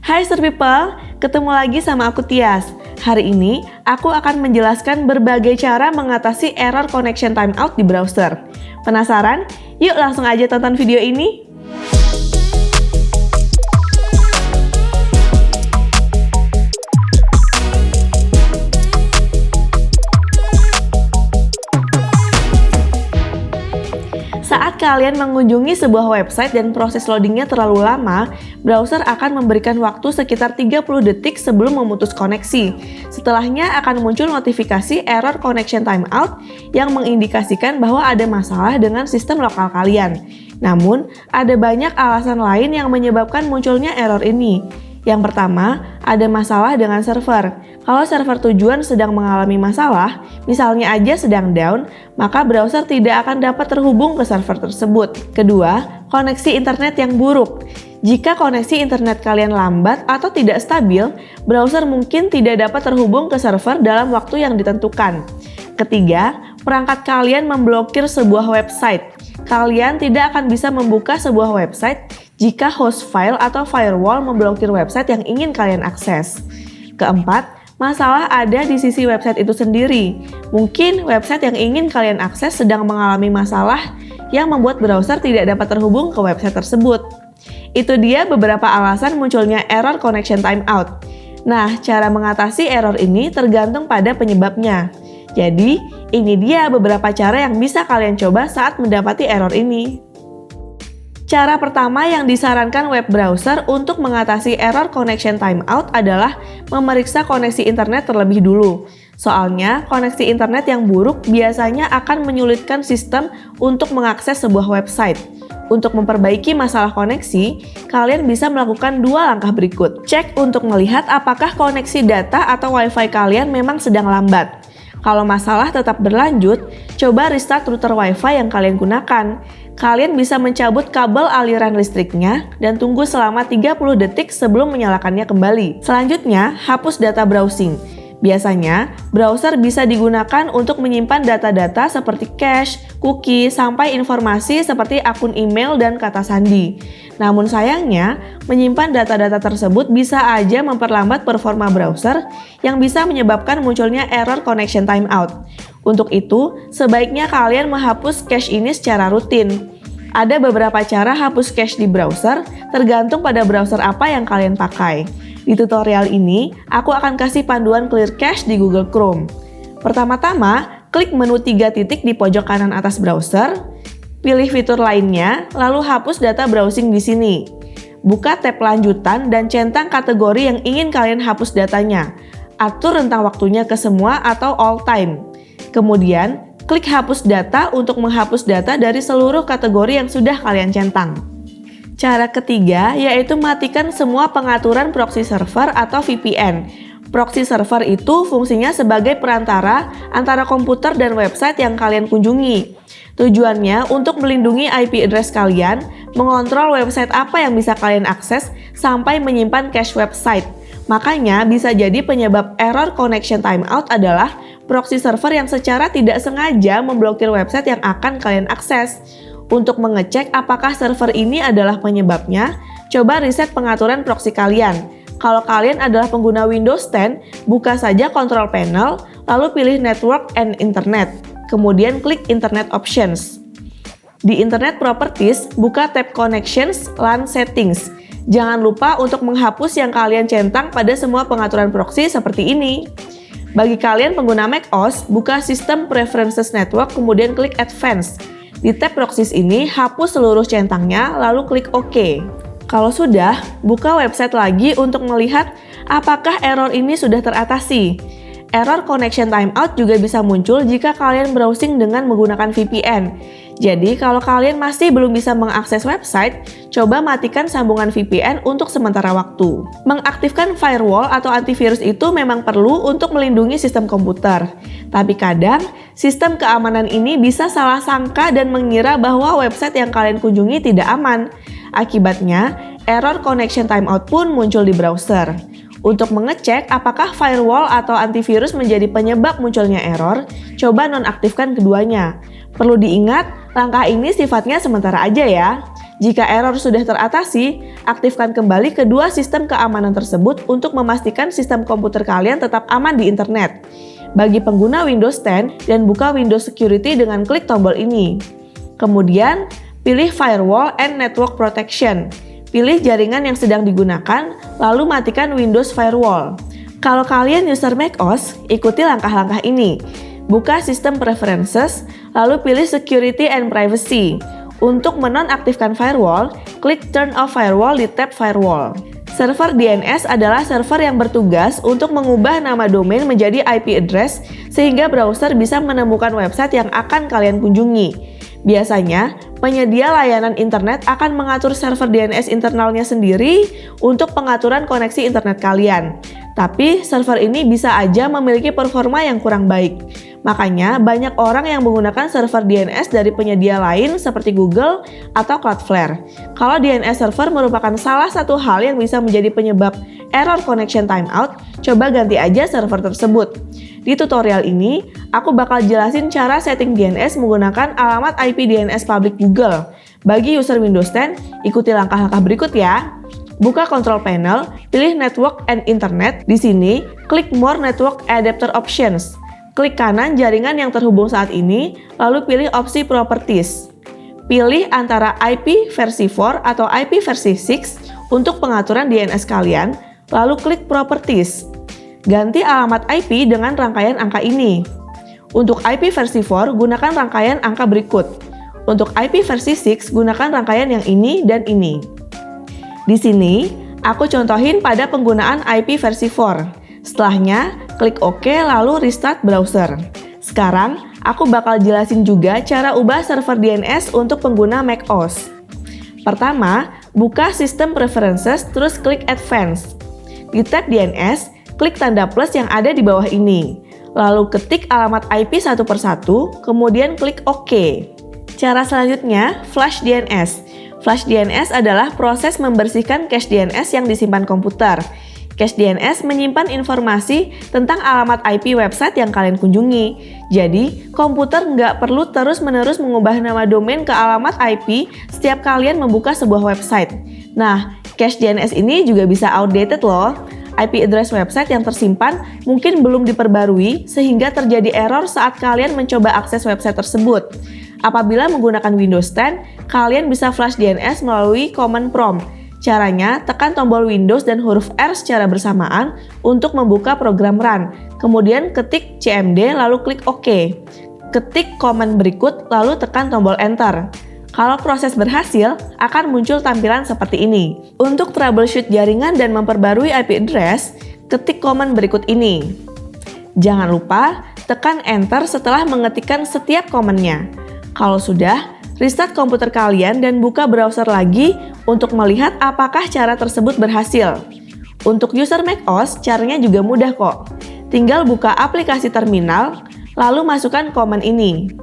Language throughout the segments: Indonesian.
Hai Sir People, ketemu lagi sama aku Tias. Hari ini aku akan menjelaskan berbagai cara mengatasi error connection timeout di browser. Penasaran? Yuk langsung aja tonton video ini. Saat kalian mengunjungi sebuah website dan proses loadingnya terlalu lama, browser akan memberikan waktu sekitar 30 detik sebelum memutus koneksi. Setelahnya akan muncul notifikasi error connection timeout yang mengindikasikan bahwa ada masalah dengan sistem lokal kalian. Namun, ada banyak alasan lain yang menyebabkan munculnya error ini. Yang pertama, ada masalah dengan server. Kalau server tujuan sedang mengalami masalah, misalnya aja sedang down, maka browser tidak akan dapat terhubung ke server tersebut. Kedua, koneksi internet yang buruk. Jika koneksi internet kalian lambat atau tidak stabil, browser mungkin tidak dapat terhubung ke server dalam waktu yang ditentukan. Ketiga, perangkat kalian memblokir sebuah website. Kalian tidak akan bisa membuka sebuah website jika host file atau firewall memblokir website yang ingin kalian akses. Keempat, masalah ada di sisi website itu sendiri. Mungkin website yang ingin kalian akses sedang mengalami masalah yang membuat browser tidak dapat terhubung ke website tersebut. Itu dia beberapa alasan munculnya error connection timeout. Nah, cara mengatasi error ini tergantung pada penyebabnya. Jadi, ini dia beberapa cara yang bisa kalian coba saat mendapati error ini. Cara pertama yang disarankan web browser untuk mengatasi error connection timeout adalah memeriksa koneksi internet terlebih dulu. Soalnya, koneksi internet yang buruk biasanya akan menyulitkan sistem untuk mengakses sebuah website. Untuk memperbaiki masalah koneksi, kalian bisa melakukan dua langkah berikut. Cek untuk melihat apakah koneksi data atau WiFi kalian memang sedang lambat. Kalau masalah tetap berlanjut, coba restart router WiFi yang kalian gunakan. Kalian bisa mencabut kabel aliran listriknya dan tunggu selama 30 detik sebelum menyalakannya kembali. Selanjutnya, hapus data browsing. Biasanya, browser bisa digunakan untuk menyimpan data-data seperti cache, cookie, sampai informasi seperti akun email dan kata sandi. Namun sayangnya, menyimpan data-data tersebut bisa aja memperlambat performa browser yang bisa menyebabkan munculnya error connection timeout. Untuk itu, sebaiknya kalian menghapus cache ini secara rutin. Ada beberapa cara hapus cache di browser, tergantung pada browser apa yang kalian pakai. Di tutorial ini, aku akan kasih panduan clear cache di Google Chrome. Pertama-tama, klik menu 3 titik di pojok kanan atas browser, pilih fitur lainnya, lalu hapus data browsing di sini. Buka tab lanjutan dan centang kategori yang ingin kalian hapus datanya. Atur rentang waktunya ke semua atau all time. Kemudian, klik hapus data untuk menghapus data dari seluruh kategori yang sudah kalian centang. Cara ketiga yaitu matikan semua pengaturan proxy server atau VPN. Proxy server itu fungsinya sebagai perantara antara komputer dan website yang kalian kunjungi. Tujuannya untuk melindungi IP address kalian, mengontrol website apa yang bisa kalian akses, sampai menyimpan cache website. Makanya bisa jadi penyebab error connection timeout adalah proxy server yang secara tidak sengaja memblokir website yang akan kalian akses. Untuk mengecek apakah server ini adalah penyebabnya, coba reset pengaturan proxy kalian. Kalau kalian adalah pengguna Windows 10, buka saja Control Panel, lalu pilih Network and Internet. Kemudian klik Internet Options. Di Internet Properties, buka tab Connections, LAN Settings. Jangan lupa untuk menghapus yang kalian centang pada semua pengaturan proxy seperti ini. Bagi kalian pengguna macOS, buka System Preferences Network, kemudian klik Advanced. Di tab proxies ini, hapus seluruh centangnya, lalu klik OK. Kalau sudah, buka website lagi untuk melihat apakah error ini sudah teratasi. Error connection timeout juga bisa muncul jika kalian browsing dengan menggunakan VPN. Jadi, kalau kalian masih belum bisa mengakses website, coba matikan sambungan VPN untuk sementara waktu. Mengaktifkan firewall atau antivirus itu memang perlu untuk melindungi sistem komputer. Tapi kadang, sistem keamanan ini bisa salah sangka dan mengira bahwa website yang kalian kunjungi tidak aman. Akibatnya, error connection timeout pun muncul di browser. Untuk mengecek apakah firewall atau antivirus menjadi penyebab munculnya error, coba nonaktifkan keduanya. Perlu diingat, langkah ini sifatnya sementara aja ya. Jika error sudah teratasi, aktifkan kembali kedua sistem keamanan tersebut untuk memastikan sistem komputer kalian tetap aman di internet. Bagi pengguna Windows 10 dan buka Windows Security dengan klik tombol ini. Kemudian, pilih Firewall and Network Protection. Pilih jaringan yang sedang digunakan, lalu matikan Windows Firewall. Kalau kalian user macOS, ikuti langkah-langkah ini. Buka System Preferences, lalu pilih Security and Privacy. Untuk menonaktifkan firewall, klik Turn off Firewall di tab Firewall. Server DNS adalah server yang bertugas untuk mengubah nama domain menjadi IP address sehingga browser bisa menemukan website yang akan kalian kunjungi. Biasanya, penyedia layanan internet akan mengatur server DNS internalnya sendiri untuk pengaturan koneksi internet kalian. Tapi, server ini bisa aja memiliki performa yang kurang baik. Makanya, banyak orang yang menggunakan server DNS dari penyedia lain seperti Google atau Cloudflare. Kalau DNS server merupakan salah satu hal yang bisa menjadi penyebab error connection timeout, coba ganti aja server tersebut. Di tutorial ini, aku bakal jelasin cara setting DNS menggunakan alamat IP DNS public Google. Bagi user Windows 10, ikuti langkah-langkah berikut ya. Buka Control Panel, pilih Network and Internet. Di sini, klik More Network Adapter Options. Klik kanan jaringan yang terhubung saat ini, lalu pilih opsi Properties. Pilih antara IP versi 4 atau IP versi 6 untuk pengaturan DNS kalian, lalu klik Properties. Ganti alamat IP dengan rangkaian angka ini. Untuk IP versi 4, gunakan rangkaian angka berikut. Untuk IP versi 6, gunakan rangkaian yang ini dan ini. Di sini, aku contohin pada penggunaan IP versi 4. Setelahnya, klik OK lalu restart browser. Sekarang, aku bakal jelasin juga cara ubah server DNS untuk pengguna macOS. Pertama, buka System Preferences terus klik Advanced. Di tab DNS, klik tanda plus yang ada di bawah ini. Lalu ketik alamat IP satu persatu, kemudian klik OK. Cara selanjutnya, Flush DNS. Flush DNS adalah proses membersihkan cache DNS yang disimpan komputer. Cache DNS menyimpan informasi tentang alamat IP website yang kalian kunjungi. Jadi, komputer nggak perlu terus-menerus mengubah nama domain ke alamat IP setiap kalian membuka sebuah website. Nah, cache DNS ini juga bisa outdated loh. IP address website yang tersimpan mungkin belum diperbarui sehingga terjadi error saat kalian mencoba akses website tersebut. Apabila menggunakan Windows 10, kalian bisa flush DNS melalui command prompt. Caranya, tekan tombol Windows dan huruf R secara bersamaan untuk membuka program run. Kemudian ketik cmd lalu klik OK. Ketik command berikut lalu tekan tombol Enter. Kalau proses berhasil, akan muncul tampilan seperti ini. Untuk troubleshoot jaringan dan memperbarui IP address, ketik command berikut ini. Jangan lupa, tekan Enter setelah mengetikkan setiap command-nya. Kalau sudah, restart komputer kalian dan buka browser lagi untuk melihat apakah cara tersebut berhasil. Untuk user macOS, caranya juga mudah kok. Tinggal buka aplikasi terminal, lalu masukkan command ini.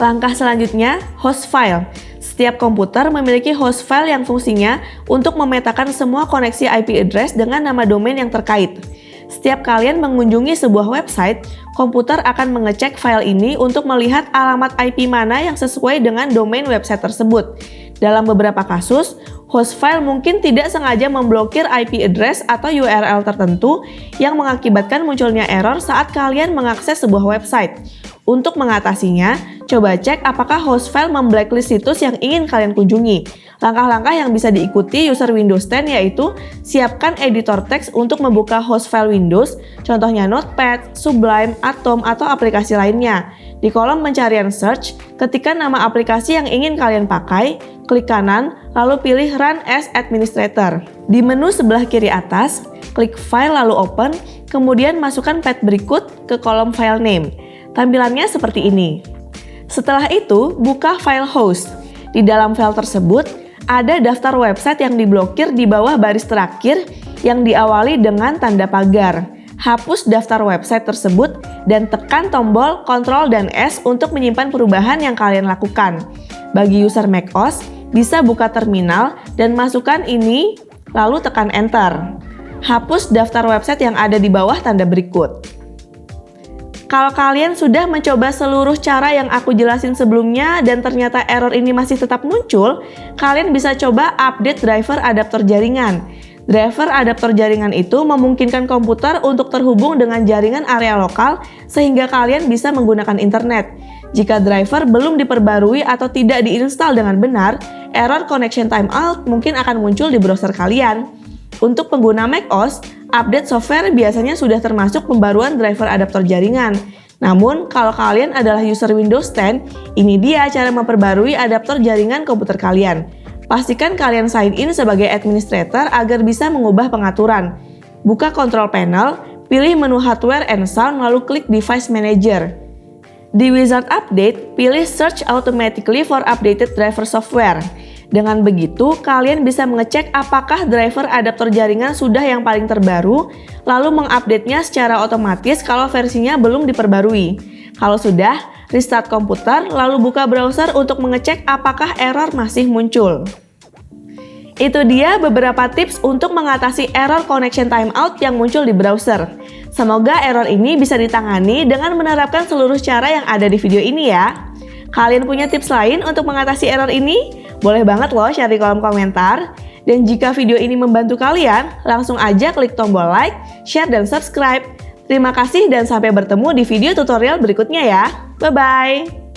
Langkah selanjutnya, host file. Setiap komputer memiliki host file yang fungsinya untuk memetakan semua koneksi IP address dengan nama domain yang terkait. Setiap kalian mengunjungi sebuah website, komputer akan mengecek file ini untuk melihat alamat IP mana yang sesuai dengan domain website tersebut. Dalam beberapa kasus, host file mungkin tidak sengaja memblokir IP address atau URL tertentu yang mengakibatkan munculnya error saat kalian mengakses sebuah website. Untuk mengatasinya, coba cek apakah host file memblacklist situs yang ingin kalian kunjungi. Langkah-langkah yang bisa diikuti user Windows 10 yaitu siapkan editor teks untuk membuka host file Windows, contohnya Notepad, Sublime, Atom, atau aplikasi lainnya. Di kolom pencarian search, ketikkan nama aplikasi yang ingin kalian pakai, klik kanan, lalu pilih Run as Administrator. Di menu sebelah kiri atas, klik File lalu Open, kemudian masukkan path berikut ke kolom File Name. Tampilannya seperti ini. Setelah itu, buka file host. Di dalam file tersebut, ada daftar website yang diblokir di bawah baris terakhir yang diawali dengan tanda pagar. Hapus daftar website tersebut dan tekan tombol Ctrl dan S untuk menyimpan perubahan yang kalian lakukan. Bagi user macOS, bisa buka terminal dan masukkan ini, lalu tekan Enter. Hapus daftar website yang ada di bawah tanda berikut. Kalau kalian sudah mencoba seluruh cara yang aku jelasin sebelumnya dan ternyata error ini masih tetap muncul, kalian bisa coba update driver adaptor jaringan. Driver adaptor jaringan itu memungkinkan komputer untuk terhubung dengan jaringan area lokal sehingga kalian bisa menggunakan internet. Jika driver belum diperbarui atau tidak diinstal dengan benar, error connection timeout mungkin akan muncul di browser kalian. Untuk pengguna macOS, update software biasanya sudah termasuk pembaruan driver adaptor jaringan. Namun, kalau kalian adalah user Windows 10, ini dia cara memperbarui adaptor jaringan komputer kalian. Pastikan kalian sign in sebagai administrator agar bisa mengubah pengaturan. Buka Control Panel, pilih menu Hardware and Sound lalu klik Device Manager. Di Wizard Update, pilih Search Automatically for Updated Driver Software. Dengan begitu, kalian bisa mengecek apakah driver adaptor jaringan sudah yang paling terbaru, lalu mengupdate-nya secara otomatis kalau versinya belum diperbarui. Kalau sudah, restart komputer, lalu buka browser untuk mengecek apakah error masih muncul. Itu dia beberapa tips untuk mengatasi error connection timeout yang muncul di browser. Semoga error ini bisa ditangani dengan menerapkan seluruh cara yang ada di video ini ya. Kalian punya tips lain untuk mengatasi error ini? Boleh banget loh share di kolom komentar. Dan jika video ini membantu kalian, langsung aja klik tombol like, share, dan subscribe. Terima kasih dan sampai bertemu di video tutorial berikutnya ya. Bye-bye!